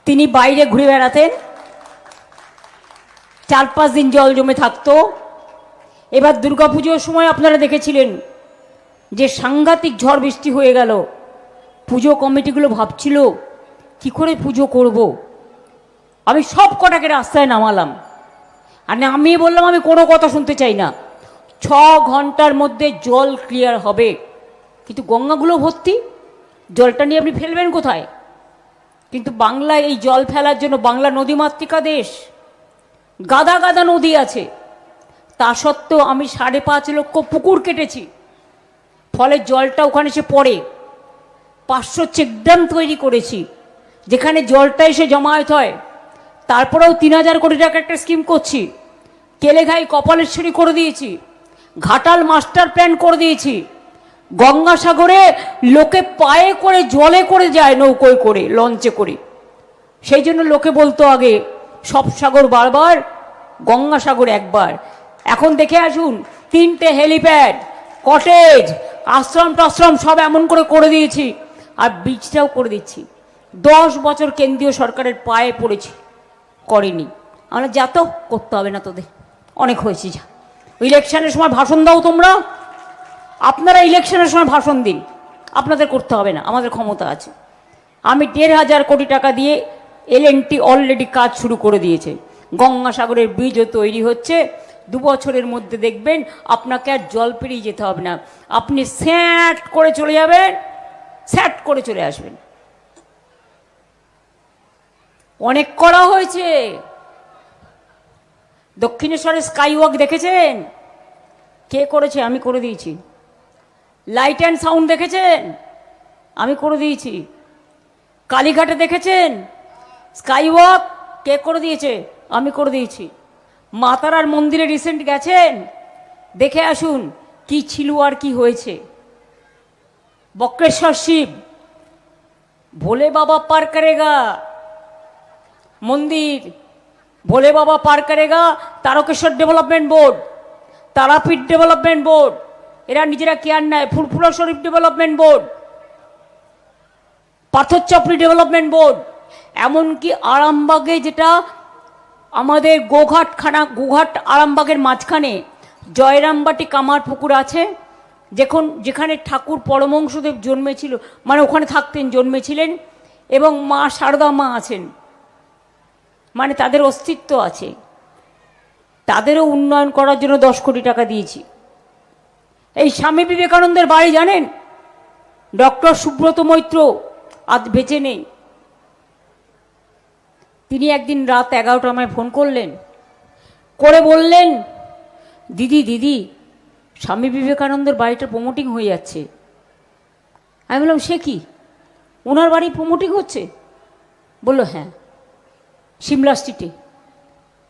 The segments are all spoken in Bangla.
তিনি বাইরে ঘুরে বেড়াতেন, 4-5 দিন জল জমে থাকতো। এবার দুর্গাপুজোর সময় আপনারা দেখেছিলেন যে সাংঘাতিক ঝড় বৃষ্টি হয়ে গেল। পুজো কমিটিগুলো ভাবছিল কি করে পুজো করব। আমি সব কটাকে রাস্তায় নামালাম, আর আমি বললাম আমি কোনো কথা শুনতে চাই না, 6 ঘন্টার মধ্যে জল ক্লিয়ার হবে। কিন্তু গঙ্গাগুলো ভর্তি, জলটা নিয়ে আপনি ফেলবেন কোথায়? কিন্তু বাংলায় এই জল ফেলার জন্য, বাংলা নদীমাতৃকা দেশ, গাদা গাদা নদী আছে, তা সত্ত্বেও আমি 5.5 লক্ষ পুকুর কেটেছি। ফলে জলটা ওখানে এসে পড়ে। 500 চেকড্যাম তৈরি করেছি যেখানে জলটা এসে জমায়েত হয়। তারপরেও 3000 কোটি টাকা একটা স্কিম করছি। কেলেঘাই কপালেশ্বরী করে দিয়েছি, ঘাটাল মাস্টার প্ল্যান করে দিয়েছি। গঙ্গাসাগরে লোকে পায়ে করে, জলে করে যায়, নৌকোয় করে, লঞ্চে করে। সেই জন্য লোকে বলতো আগে সব সাগর বারবার, গঙ্গাসাগর একবার। এখন দেখে আসুন, 3টে হেলিপ্যাড, কটেজ, আশ্রম টাশ্রম সব এমন করে দিয়েছি, আর বীজটাও করে দিচ্ছি। 10 বছর কেন্দ্রীয় সরকারের পায়ে পড়েছি, করেনি। আমরা যা তো করতে হবে না তোদের, অনেক হয়েছে যা। ইলেকশনের সময় ভাষণ দাও তোমরা, আপনারা ইলেকশনের সময় ভাষণ দিন, আপনাদের করতে হবে না, আমাদের ক্ষমতা আছে। আমি 1,500 কোটি টাকা দিয়ে L&T অলরেডি কাজ শুরু করে দিয়েছে। গঙ্গাসাগরের ব্রিজও তৈরি হচ্ছে। 2 বছরের মধ্যে দেখবেন আপনাকে আর জল পেরিয়ে যেতে হবে না, আপনি স্যাট করে চলে যাবেন, স্যাট করে চলে আসবেন। অনেক করা হয়েছে। দক্ষিণেশ্বরে স্কাইওয়াক দেখেছেন? কে করেছে? আমি করে দিয়েছি। লাইট অ্যান্ড সাউন্ড দেখেছেন? আমি করে দিয়েছি। কালীঘাটে দেখেছেন স্কাইওয়াক? কে করে দিয়েছে? আমি করে দিয়েছি। মাতারার মন্দিরে রিসেন্ট গেছেন? দেখে আসুন কি ছিল আর কি হয়েছে। বক্রেশ্বর শিব, ভোলে বাবা পার করেগা মন্দির, ভোলে বাবা পার করেগা Tarakeswar development board, Tarapith development board, এরা নিজেরা কেয়ার নেয়। Furfura Sharif development board, Patharchapuri development board, এমনকি আরামবাগে, যেটা আমাদের গোঘাট আরামবাগের মাঝখানে জয়রামবাটি কামার পুকুর আছে, যেখানে ঠাকুর পরমহংসদেব জন্মেছিল, মানে ওখানে থাকতেন, জন্মেছিলেন, এবং মা শারদা মা আছেন, মানে তাদের অস্তিত্ব আছে। তাদেরও উন্নয়ন করার জন্য 10 কোটি টাকা দিয়েছি। এই স্বামী বিবেকানন্দের বাড়ি জানেন? ডক্টর সুব্রত মৈত্র আজ বেঁচে নেই। তিনি একদিন রাত 11টা আমায় ফোন করলেন, করে বললেন, দিদি স্বামী বিবেকানন্দের বাড়িটা প্রমোটিং হয়ে যাচ্ছে। আমি বললাম সে কি, ওনার বাড়ি প্রমোটিং হচ্ছে? বললো হ্যাঁ, সিমলা স্ট্রিটে।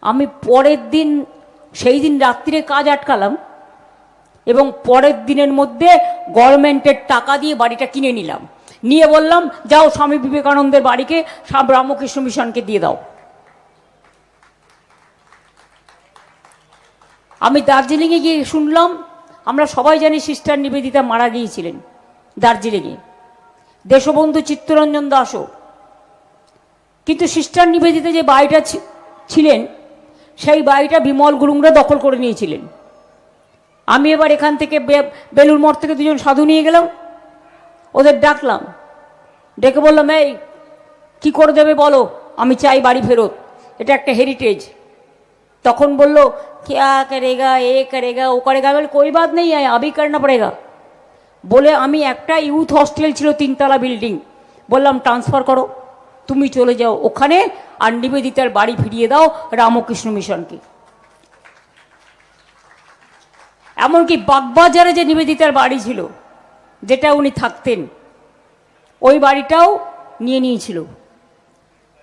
আমি পরের দিন, সেই দিন রাত্রিরে কাজ আটকালাম, এবং পরের দিনের মধ্যে গভর্নমেন্টের টাকা দিয়ে বাড়িটা কিনে নিলাম। নিয়ে বললাম যাও স্বামী বিবেকানন্দের বাড়িকে সব রামকৃষ্ণ মিশনকে দিয়ে দাও। আমি দার্জিলিংয়ে গিয়ে শুনলাম, আমরা সবাই জানি সিস্টার নিবেদিতা মারা গিয়েছিলেন দার্জিলিংয়ে, দেশবন্ধু চিত্তরঞ্জন দাসও। কিন্তু সিস্টার নিবেদিতা যে বাড়িটা ছিলেন, সেই বাড়িটা বিমল গুরুংরা দখল করে নিয়েছিলেন। আমি এবার এখান থেকে বেলুর মঠ থেকে 2জন সাধু নিয়ে গেলাম, ওদের ডাকলাম, ডেকে বললাম এই কি করে দেবে বলো, আমি চাই বাড়ি ফেরত, এটা একটা হেরিটেজ। তখন বলল क्या करेगा, এ करेगा, ও करेगा। বলে कोई बात नहीं है, अभी करना पड़ेगा। বলে আমি একটা ইউথ হস্টেল ছিল 3তলা বিল্ডিং, বললাম ট্রান্সফার করো, তুমি চলে যাও ওখানে, আর নিবেদিতার বাড়ি ফিরিয়ে দাও রামকৃষ্ণ মিশনকে। এমনকি বাগবাজারে যে নিবেদিতার বাড়ি ছিল, যেটা উনি থাকতেন, ওই বাড়িটাও নিয়ে নিয়েছিল।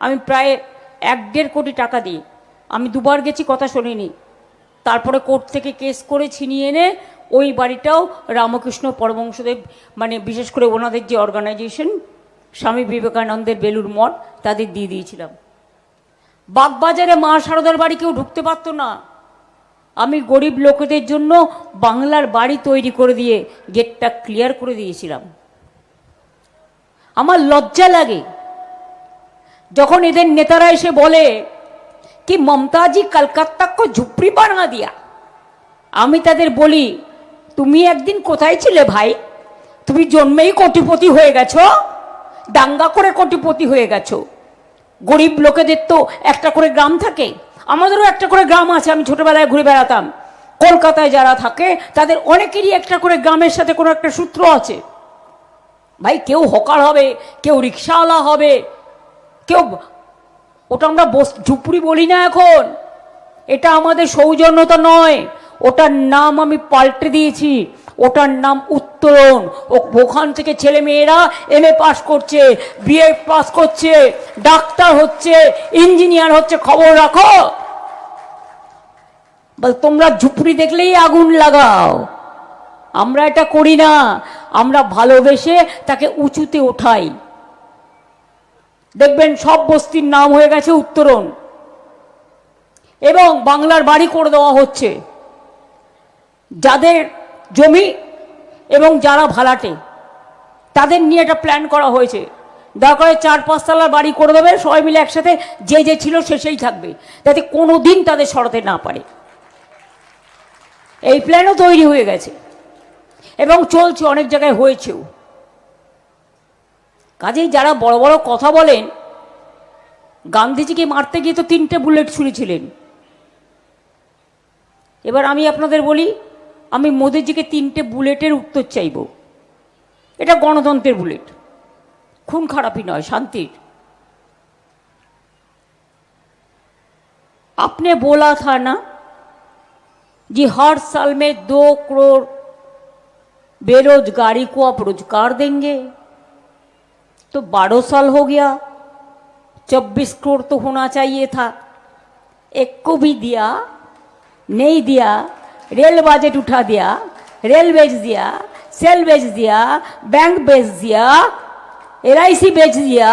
আমি প্রায় 1.5 কোটি টাকা দিয়ে, আমি 2বার গেছি, কথা শোনেনি। তারপরে কোর্ট থেকে কেস করে ছিনিয়ে এনে ওই বাড়িটাও রামকৃষ্ণ পরমহংসদেব, মানে বিশেষ করে ওনাদের যে অর্গানাইজেশন স্বামী বিবেকানন্দের বেলুর মঠ, তাদের দিয়ে দিয়েছিলাম। বাগবাজারে মা শারদার বাড়ি কেউ ঢুকতে পারত না। আমি গরিব লোকেদের জন্য বাংলার বাড়ি তৈরি করে দিয়ে গেটটা ক্লিয়ার করে দিয়েছিলাম। আমার লজ্জা লাগে যখন এদের নেতারা এসে বলে কি মমতা জি কলকাতা কো ঝুপড়ি বানা দিয়া, আমি তাদের বলি তুমি একদিন কোথায় ছিলে ভাই? তুমি জন্মেই কোটিপতি হয়ে গেছো, দাঙ্গা করে কোটিপতি হয়ে গেছো। গরিব লোকেদের তো একটা করে গ্রাম থাকে, আমাদেরও একটা করে গ্রাম আছে। আমি ছোটবেলায় ঘুরে বেড়াতাম। কলকাতায় যারা থাকে তাদের অনেকেরই একটা করে গ্রামের সাথে কোনো একটা সূত্র আছে। ভাই কেউ হকার হবে, কেউ রিক্সাওয়ালা হবে, কেউ, ওটা আমরা ঝুপড়ি বলি না এখন, এটা আমাদের সৌজন্যতা নয়, ওটার নাম আমি পাল্টে দিয়েছি, ওটার নাম উত্তরণ। ওখান থেকে ছেলে মেয়েরা MA পাস করছে, BA পাস করছে, ডাক্তার হচ্ছে, ইঞ্জিনিয়ার হচ্ছে। খবর রাখো, বল তোমরা ঝুপড়ি দেখলেই আগুন লাগাও। আমরা এটা করি না, আমরা ভালোবেসে তাকে উঁচুতে ওঠাই। দেখবেন সব বস্তির নাম হয়ে গেছে উত্তরণ, এবং বাংলার বাড়ি করে দেওয়া হচ্ছে। যাদের জমি এবং যারা ভাড়াটে তাদের নিয়ে একটা প্ল্যান করা হয়েছে, দয়া করে 4-5 তলার বাড়ি করে দেবে, সবাই মিলে একসাথে যে যে ছিল সে সেই থাকবে, যাতে কোনো দিন তাদের সরাতে না পারে। এই প্ল্যানও তৈরি হয়ে গেছে এবং চলছে, অনেক জায়গায় হয়েছেও। কাজেই যারা বড় বড় কথা বলেন, গান্ধীজিকে মারতে গিয়ে তো 3টে বুলেট ছুঁড়েছিলেন। এবার আমি আপনাদের বলি, আমি মোদিজিকে 3টে বুলেটের উত্তর চাইব। এটা গণতন্ত্রের বুলেট, খুন খারাপি নয়, শান্তির। आपने बोला था ना जी हर साल में 2 करोड़ बेरोजगारी को आप रोजगार देंगे, तो 12 साल हो गया, 24 करोड़ तो होना चाहिए था। एक को भी दिया नहीं दिया, रेल बजट उठा दिया, रेल बेच दिया, सेल बेच दिया, बैंक बेच दिया, LIC बेच दिया।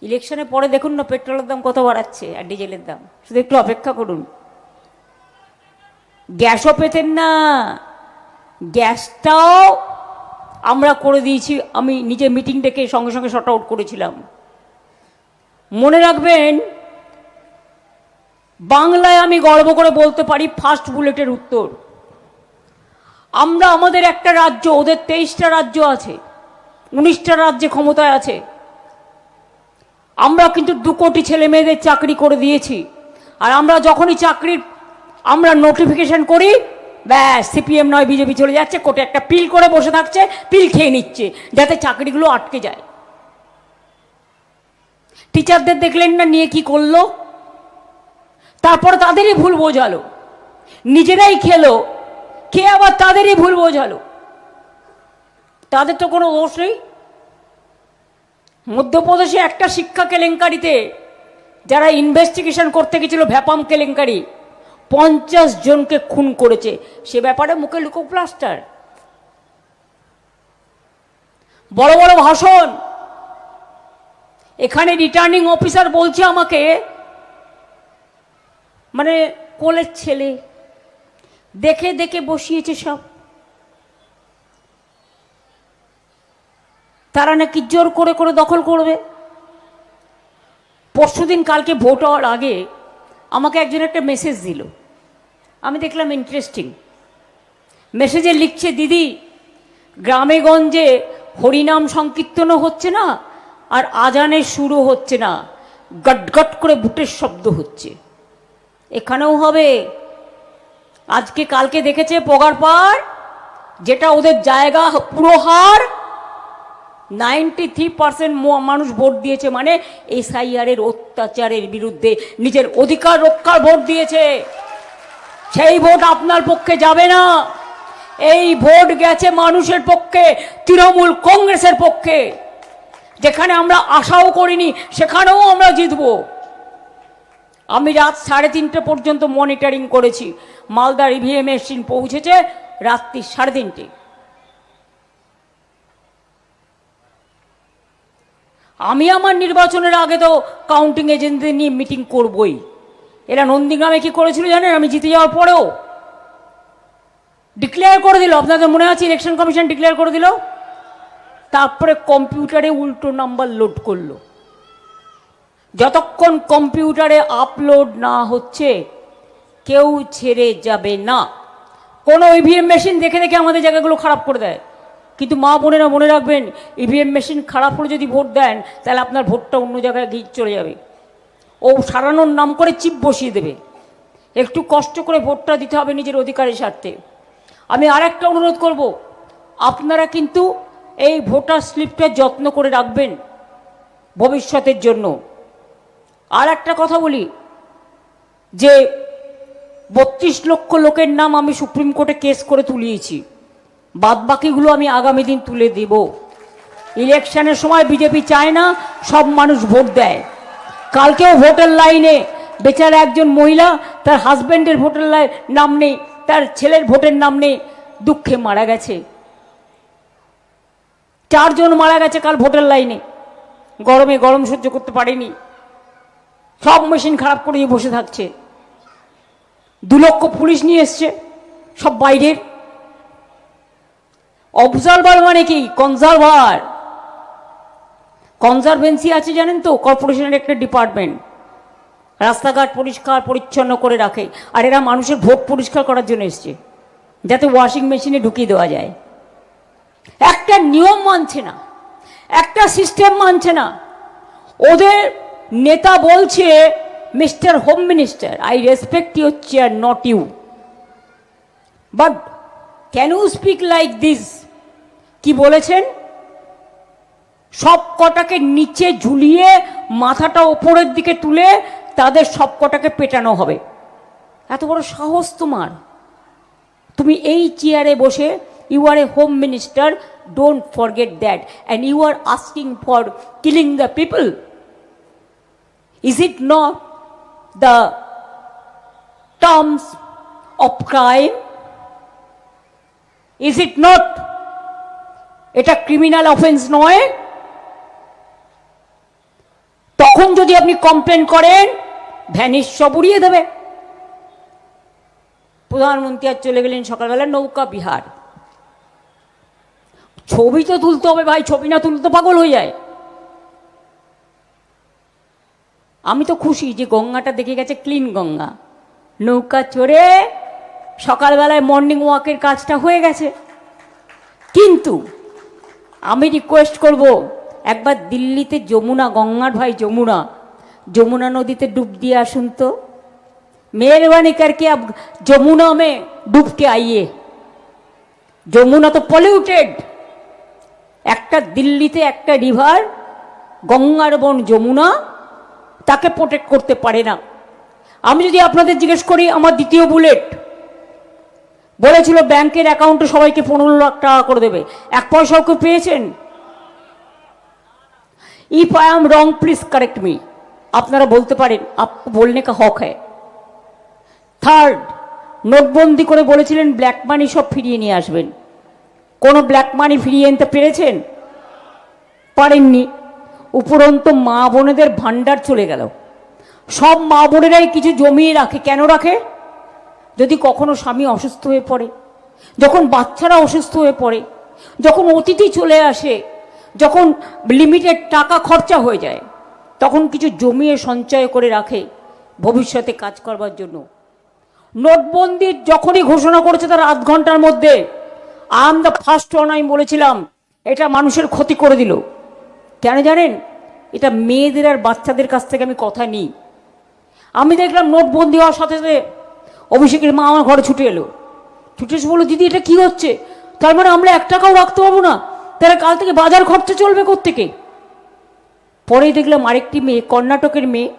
ইলেকশনে পরে দেখুন না পেট্রোলের দাম কত বাড়াচ্ছে আর ডিজেলের দাম, শুধু একটু অপেক্ষা করুন। গ্যাসও পেতেন না, গ্যাসটাও আমরা করে দিয়েছি। আমি নিজে মিটিং ডেকে সঙ্গে সঙ্গে শর্ট আউট করেছিলাম। মনে রাখবেন, বাংলায় আমি গর্ব করে বলতে পারি ফার্স্ট বুলেটের উত্তর। আমরা আমাদের একটা রাজ্য, ওদের 23টা রাজ্য আছে, 19টা রাজ্যে ক্ষমতায় আছে। আমরা কিন্তু 2 কোটি ছেলে মেয়েদের চাকরি করে দিয়েছি। আর আমরা যখনই চাকরির আমরা নোটিফিকেশন করি, ব্যাস CPM নয় বিজেপি চলে যাচ্ছে, কোর্টে একটা পিল করে বসে থাকছে, পিল খেয়ে নিচ্ছে যাতে চাকরিগুলো আটকে যায়। টিচারদের দেখলেন না নিয়ে কি করলো, তারপর তাদেরই ভুল বোঝালো, নিজেরাই খেলো, খেয়ে আবার তাদেরই ভুল বোঝালো। তাদের তো কোনো দোষ নেই। মধ্যপ্রদেশে একটা শিক্ষা কেলেঙ্কারিতে যারা ইনভেস্টিগেশন করতে গেছিল, ভ্যাপাম কেলেঙ্কারি, 50 জনকে খুন করেছে। সে ব্যাপারে মুখে লুকো প্লাস্টার, বড় বড় ভাষণ। এখানে রিটার্নিং অফিসার বলছে আমাকে, মানে কোলের ছেলে দেখে দেখে বসিয়েছে সব, তারা নাকি জোর করে করে দখল করবে। পরশুদিন কালকে ভোট হওয়ার আগে আমাকে একজন একটা মেসেজ দিল, আমি দেখলাম ইন্টারেস্টিং। মেসেজে লিখছে, দিদি গ্রামে গঞ্জে হরিনাম সংকীর্তনও হচ্ছে না, আর আজানের সুরও হচ্ছে না, গটগট করে বুটের শব্দ হচ্ছে। এখানেও হবে। আজকে কালকে দেখেছে পগারপাড়, যেটা ওদের জায়গা, পুরো হার, 93% মানুষ ভোট দিয়েছে, মানে SIR এর অত্যাচারের বিরুদ্ধে নিজের অধিকার রক্ষার ভোট দিয়েছে। সেই ভোট আপনার পক্ষে যাবে না। এই ভোট গেছে মানুষের পক্ষে, তৃণমূল কংগ্রেসের পক্ষে। যেখানে আমরা আশাও করিনি সেখানেও আমরা জিতব। আমি রাত 3:30 পর্যন্ত মনিটরিং করেছি। মালদার EVM মেশিন পৌঁছেছে রাত্রি 3:30। আমি আমার নির্বাচনের আগে তো কাউন্টিং এজেন্টদের নিয়ে মিটিং করবই। এরা নন্দীগ্রামে কি করেছিল জানেন? আমি জিতে যাওয়ার পরেও ডিক্লেয়ার করে দিল, আপনাদের মনে আছে ইলেকশন কমিশন ডিক্লেয়ার করে দিল, তারপরে কম্পিউটারে উল্টো নাম্বার লোড করলো। যতক্ষণ কম্পিউটারে আপলোড না হচ্ছে কেউ ছেড়ে যাবে না। কোনো ইভিএম মেশিন দেখে দেখে আমাদের জায়গাগুলো খারাপ করে দেয়, কিন্তু মা বোনেরা মনে রাখবেন, ইভিএম মেশিন খারাপ হলে যদি ভোট দেন তাহলে আপনার ভোটটা অন্য জায়গায় গিয়ে চলে যাবে। ও সারানোর নাম করে চিপ বসিয়ে দেবে। একটু কষ্ট করে ভোটটা দিতে হবে নিজের অধিকারের স্বার্থে। আমি আর একটা অনুরোধ করব, আপনারা কিন্তু এই ভোটার স্লিপটা যত্ন করে রাখবেন ভবিষ্যতের জন্য। আর একটা কথা বলি, যে 32 লক্ষ লোকের নাম আমি সুপ্রিম কোর্টে কেস করে তুলিয়েছি, বাদবাকিগুলো আমি আগামী দিন তুলে দেব। ইলেকশনের সময় বিজেপি চায় না সব মানুষ ভোট দেয়। কালকেও ভোটের লাইনে বেচারা একজন মহিলা, তার হাজব্যান্ডের ভোটের নাম নেই, তার ছেলের ভোটের নাম নেই, দুঃখে মারা গেছে। 4 জন মারা গেছে কাল ভোটের লাইনে। গরমে গরম সহ্য করতে পারেনি, সব মেশিন খারাপ করে বসে থাকছে। 2 লক্ষ পুলিশ নিয়ে এসছে, সব বাইরের। অবজারভার মানে কি? কনজারভার। কনজারভেন্সি আছে জানেন তো, কর্পোরেশনের একটা ডিপার্টমেন্ট, রাস্তাঘাট পরিষ্কার পরিচ্ছন্ন করে রাখে। আর এরা মানুষের ভোট পরিষ্কার করার জন্য এসছে, যাতে ওয়াশিং মেশিনে ঢুকিয়ে দেওয়া যায়। একটা নিয়ম মানছে না, একটা সিস্টেম মানছে না। ওদের নেতা বলছে, mister home minister, I respect your chair, not you, but can you speak like this? কি বলেছেন? সব কটাকে নিচে ঝুলিয়ে মাথাটা ওপরের দিকে তুলে তাদের সব কটাকে পেটানো হবে। এত বড় সাহস তোমার? তুমি এই চেয়ারে বসে, you are a home minister, don't forget that, and you are asking for killing the people. Is it not the terms of crime? Is it not? এটা ক্রিমিনাল অফেন্স নয়? তখন যদি আপনি কমপ্লেন করেন, ভ্যানিশ সব উড়িয়ে দেবে। প্রধানমন্ত্রী আর চলে গেলেন সকালবেলা নৌকা বিহার। ছবি তো তুলতে হবে ভাই, ছবি না তুলতে পাগল হয়ে যায়। আমি তো খুশি যে গঙ্গাটা দেখে গেছে ক্লিন গঙ্গা, নৌকা চড়ে সকালবেলায় মর্নিং ওয়াকের কাজটা হয়ে গেছে। কিন্তু আমি রিকোয়েস্ট করব, একবার দিল্লিতে যমুনা, গঙ্গার ভাই যমুনা, যমুনা নদীতে ডুব দিয়ে আসুন তো। मेहरबानी करके अब যমুনা में डूब के आइए। যমুনা তো পলিউটেড। একটা দিল্লিতে একটা রিভার, গঙ্গার বোন যমুনা, তাকে প্রোটেক্ট করতে পারে না। আমি যদি আপনাদের জিজ্ঞেস করি, আমার দ্বিতীয় বুলেট বলেছিল ব্যাংকের অ্যাকাউন্টে সবাইকে 15 লাখ টাকা করে দেবে, 1 পয়সাও কেউ পেয়েছেন? If I am wrong please correct मी। আপনারা বলতে পারেন, आपको बोलने का हक है। থার্ড, নোটবন্দি করে বলেছিলেন ব্ল্যাক মানি সব ফিরিয়ে নিয়ে আসবেন। কোনো ব্ল্যাক মানি ফিরিয়ে আনতে পেরেছেন? পারেননি। উপরন্ত মা বোনেদের ভান্ডার চলে গেল। সব মা বোনেরাই কিছু জমিয়ে রাখে। কেন রাখে? যদি কখনো স্বামী অসুস্থ হয়ে পড়ে, যখন বাচ্চারা অসুস্থ হয়ে পড়ে, যখন অতিথি চলে আসে, যখন লিমিটেড টাকা খরচা হয়ে যায়, তখন কিছু জমিয়ে সঞ্চয় করে রাখে ভবিষ্যতে কাজ করবার জন্য। নোটবন্দির যখনই ঘোষণা করেছে তার 8 ঘন্টার মধ্যে I am the first one, আমি বলেছিলাম এটা মানুষের ক্ষতি করে দিল। কেন জানেন? এটা মেয়েদের আর বাচ্চাদের কাছ থেকে আমি কথা নিই। আমি দেখলাম নোটবন্দি হওয়ার সাথে সাথে অভিষেকের মা আমার ঘরে ছুটে এলো। ছুটে এসে বললো, দিদি এটা কি হচ্ছে? তার মানে আমরা 1 টাকাও রাখতে পারবো না, তারা কাল থেকে বাজার খরচা চলবে কোত্থেকে? পরে দেখলাম আরেকটি মেয়ে, কর্ণাটকের মেয়ে,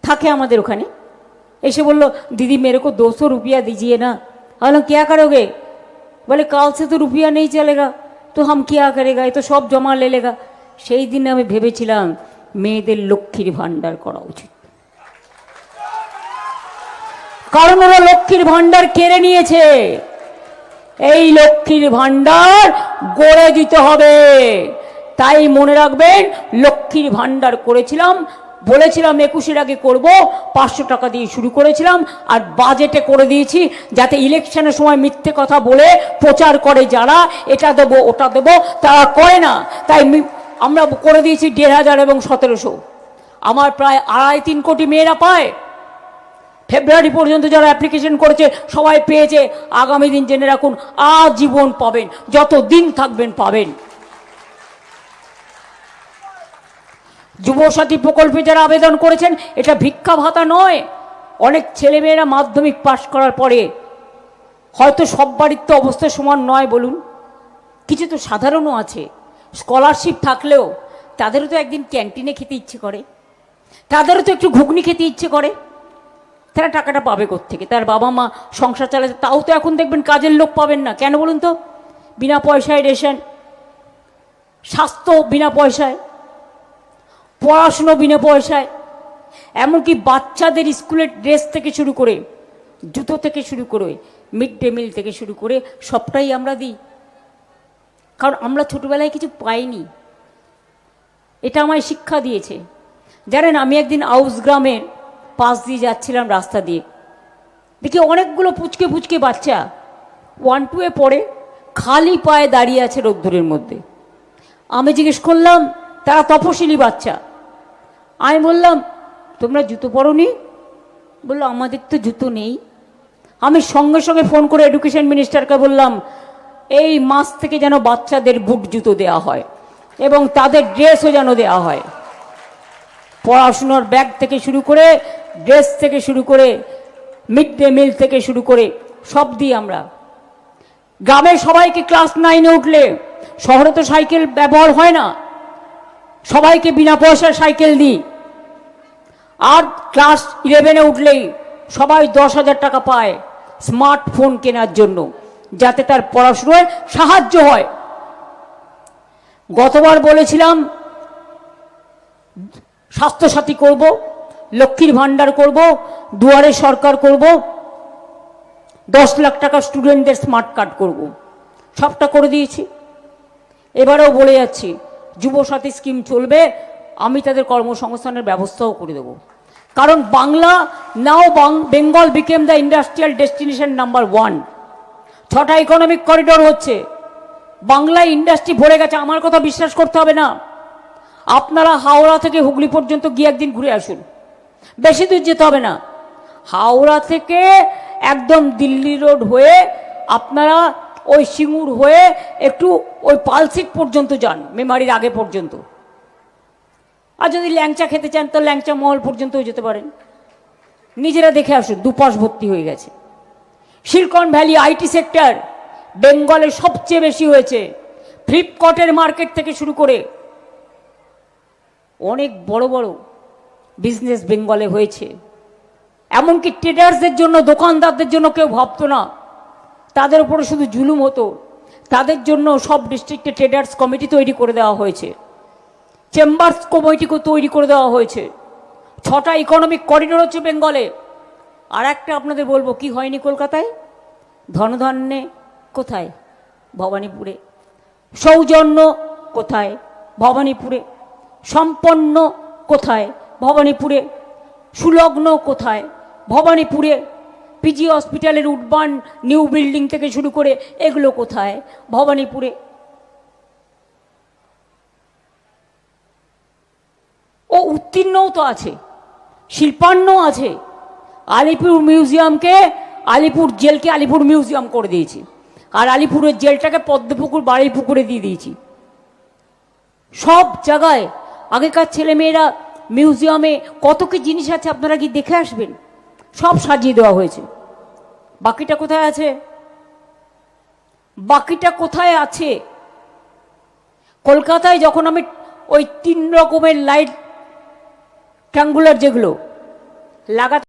থাকে আমাদের ওখানে, এসে বললো, दीदी मेरे को 200 रुपया दीजिए ना। बोला क्या करोगे? बोले कल से तो रुपया नहीं चलेगा, तो हम क्या करेगा, ये तो सब जमा ले लेगा। সেই দিন আমি ভেবেছিলাম মেয়েদের লক্ষ্মীর ভান্ডার করা উচিত, কারণ ওরা লক্ষ্মীর ভান্ডার কেড়ে নিয়েছে। এই লক্ষ্মীর ভান্ডার গড়ে দিতে হবে। তাই মনে রাখবেন, লক্ষ্মীর ভান্ডার করেছিলাম বলেছিলাম 21-এর আগে করব, 500 টাকা দিয়ে শুরু করেছিলাম, আর বাজেটে করে দিয়েছি, যাতে ইলেকশনের সময় মিথ্যে কথা বলে প্রচার করে যারা এটা দেবো ওটা দেবো, তারা করে না। তাই আমরা করে দিয়েছি 1500 এবং 1700। আমার প্রায় 2.5-3 কোটি মেয়েরা পায়। ফেব্রুয়ারি পর্যন্ত যারা অ্যাপ্লিকেশন করেছে সবাই পেয়েছে। আগামী দিন জেনে রাখুন, আজীবন পাবেন, যত দিন থাকবেন পাবেন। যুবসাথী প্রকল্পে যারা আবেদন করেছেন, এটা ভিক্ষা ভাতা নয়। অনেক ছেলেমেয়েরা মাধ্যমিক পাশ করার পরে, হয়তো সব বাড়ির তো অবস্থা সমান নয় বলুন, কিছু তো সাধারণও আছে, স্কলারশিপ থাকলেও তাদেরও তো একদিন ক্যান্টিনে খেতে ইচ্ছে করে, তাদেরও তো একটু ঘুগনি খেতে ইচ্ছে করে। তারা টাকাটা পাবে কোত্থেকে? তার বাবা মা সংসার চালাতে, তাও তো এখন দেখবেন কাজের লোক পাবেন না। কেন বলুন তো? বিনা পয়সায় রেশন, স্বাস্থ্য বিনা পয়সায়, পড়াশুনো বিনা পয়সায়, এমনকি বাচ্চাদের স্কুলের ড্রেস থেকে শুরু করে, জুতো থেকে শুরু করে, মিড ডে মিল থেকে শুরু করে সবটাই আমরা দিই। কারণ আমরা ছোটবেলায় কিছু পাইনি, এটা আমায় শিক্ষা দিয়েছে। জানেন, আমি একদিন আউস গ্রামের পাশ দিয়ে যাচ্ছিলাম, রাস্তা দিয়ে দেখি অনেকগুলো পুচকে পুচকে বাচ্চা 1-2 পড়ে খালি পায়ে দাঁড়িয়ে আছে রোদ্দুরের মধ্যে। আমি জিজ্ঞেস করলাম, তারা তপশিলি বাচ্চা। আমি বললাম, তোমরা জুতো পরোনি? বললো, আমাদের তো জুতো নেই। আমি সঙ্গে সঙ্গে ফোন করে এডুকেশন মিনিস্টারকে বললাম, এই মাস থেকে যেন বাচ্চাদের বুট জুতো দেওয়া হয় এবং তাদের ড্রেসও যেন দেওয়া হয়। পড়াশুনোর ব্যাগ থেকে শুরু করে, ড্রেস থেকে শুরু করে, মিড ডে মিল থেকে শুরু করে সব দিই আমরা। গ্রামের সবাইকে ক্লাস 9-এ উঠলে, শহরে তো সাইকেল ব্যবহার হয় না, সবাইকে বিনা পয়সার সাইকেল দিই। আর ক্লাস 11-এ উঠলেই সবাই 10,000 টাকা পায় স্মার্টফোন কেনার জন্য, যাতে তার পড়াশোনায় সাহায্য হয়। গতবার বলেছিলাম স্বাস্থ্যসাথী করব, লক্ষ্মীর ভাণ্ডার করব, দুয়ারে সরকার করব, 10 লাখ টাকা স্টুডেন্টদের স্মার্ট কার্ড করব, সবটা করে দিয়েছি। এবারেও বলে যাচ্ছি, যুবসাথী স্কিম চলবে, আমি তাদের কর্মসংস্থানের ব্যবস্থাও করে দেব। কারণ Bangla, now Bengal become the industrial destination number 1। 6টা ইকোনমিক করিডোর হচ্ছে, বাংলায় ইন্ডাস্ট্রি ভরে গেছে। আমার কথা বিশ্বাস করতে হবে না, আপনারা হাওড়া থেকে হুগলি পর্যন্ত গিয়ে একদিন ঘুরে আসুন, বেশি দূর যেতে হবে না। হাওড়া থেকে একদম দিল্লি রোড হয়ে আপনারা ওই সিঙ্গুর হয়ে একটু ওই পালসিট পর্যন্ত যান, মেমারির আগে পর্যন্ত। আর যদি ল্যাংচা খেতে চান তো ল্যাংচা মহল পর্যন্তও যেতে পারেন। নিজেরা দেখে আসুন, দুপাশ ভর্তি হয়ে গেছে। সিলিকন ভ্যালি আইটি সেক্টর বেঙ্গলে সবচেয়ে বেশি হয়েছে। ফ্লিপকার্টের মার্কেট থেকে শুরু করে অনেক বড় বড় বিজনেস বেঙ্গলে হয়েছে। এমনকি ট্রেডার্সদের জন্য, দোকানদারদের জন্য কেউ ভাবতো না, তাদের উপরে শুধু জুলুম হতো। তাদের জন্য সব ডিস্ট্রিক্টে ট্রেডার্স কমিটি তৈরি করে দেওয়া হয়েছে, চেম্বার্স কমিটিকে তৈরি করে দেওয়া হয়েছে। 6টা ইকোনমিক করিডোর হচ্ছে বেঙ্গলে। আর একটা আপনাদের বলবো, কি হয়নি কলকাতায়? ধনধান্যে কোথায়? ভবানীপুরে। সৌজন্য কোথায়? ভবানীপুরে। সম্পন্ন কোথায়? ভবানীপুরে। সুলগ্ন কোথায়? ভবানীপুরে। পিজি হসপিটালের উডবান নিউ বিল্ডিং থেকে শুরু করে এগুলো কোথায়? ভবানীপুরে। ও উত্তীর্ণও তো আছে, শিল্পান্নও আছে। আলিপুর মিউজিয়ামকে, আলিপুর জেলকে আলিপুর মিউজিয়াম করে দিয়েছি, আর আলিপুরের জেলটাকে পদ্মপুকুর বাড়ির পুকুরে দিয়ে দিয়েছি। সব জায়গায় আগেকার ছেলেমেয়েরা মিউজিয়ামে কত কি জিনিস আছে, আপনারা কি দেখে আসবেন, সব সাজিয়ে দেওয়া হয়েছে। বাকিটা কোথায় আছে? বাকিটা কোথায় আছে? কলকাতায় যখন আমি ওই 3 রকমের লাইট ট্রাঙ্গুলার যেগুলো লাগাতে